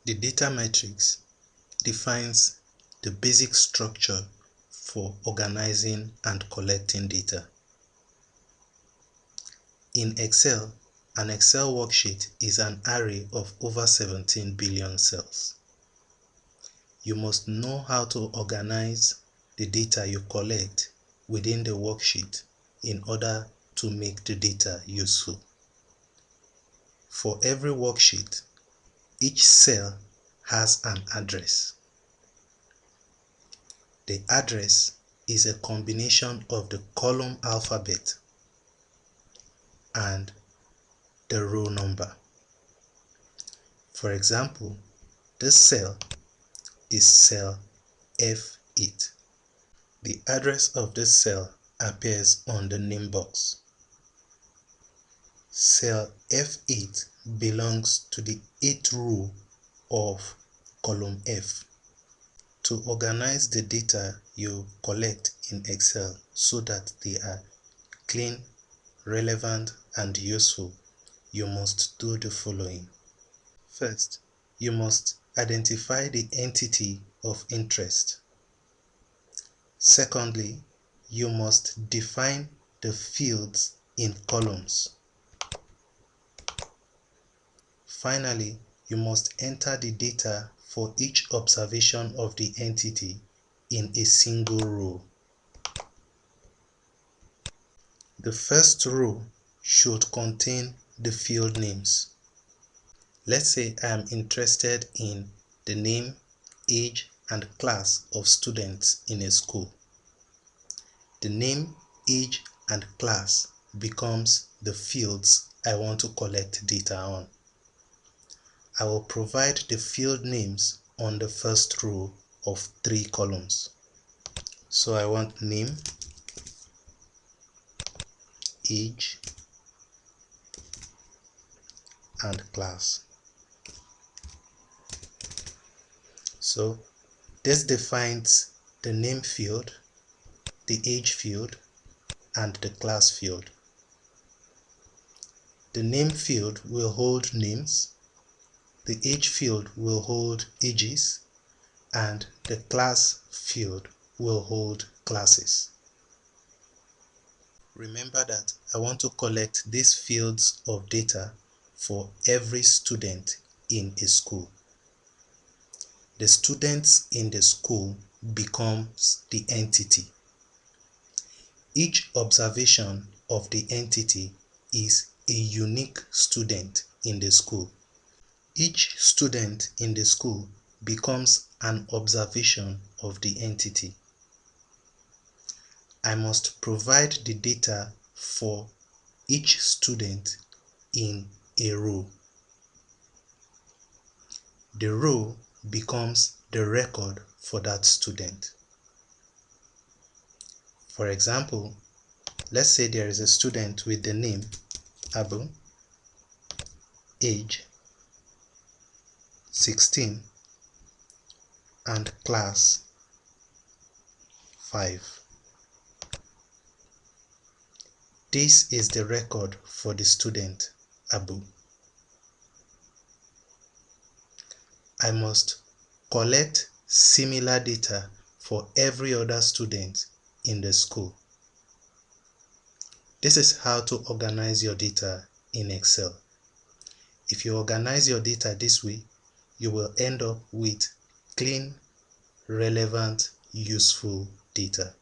The data matrix defines the basic structure for organizing and collecting data. In Excel, an Excel worksheet is an array of over 17 billion cells. You must know how to organize the data you collect within the worksheet in order to make the data useful. For every worksheet, each cell has an address. The address is a combination of the column alphabet and the row number. For example, this cell is cell F8. The address of this cell appears on the name box. Cell F8 belongs to the 8th row of column F. To organize the data you collect in Excel so that they are clean, relevant, and useful, you must do the following. First, you must identify the entity of interest. Secondly, you must define the fields in columns. Finally, you must enter the data for each observation of the entity in a single row. The first row should contain the field names. Let's say I am interested in the name, age, and class of students in a school. The name, age, and class becomes the fields I want to collect data on. I will provide the field names on the first row of 3 columns. So I want name, age, and class. So this defines the name field, the age field, and the class field. The name field will hold names, the age field will hold ages, and the class field will hold classes. Remember that I want to collect these fields of data for every student in a school. The students in the school becomes the entity. Each observation of the entity is a unique student in the school. Each student in the school becomes an observation of the entity. I must provide the data for each student in a row. The row becomes the record for that student. For example, let's say there is a student with the name Abu, age 16, and class 5. This is the record for the student Abu. I must collect similar data for every other student in the school. This is how to organize your data in Excel. If you organize your data this way, you will end up with clean, relevant, useful data.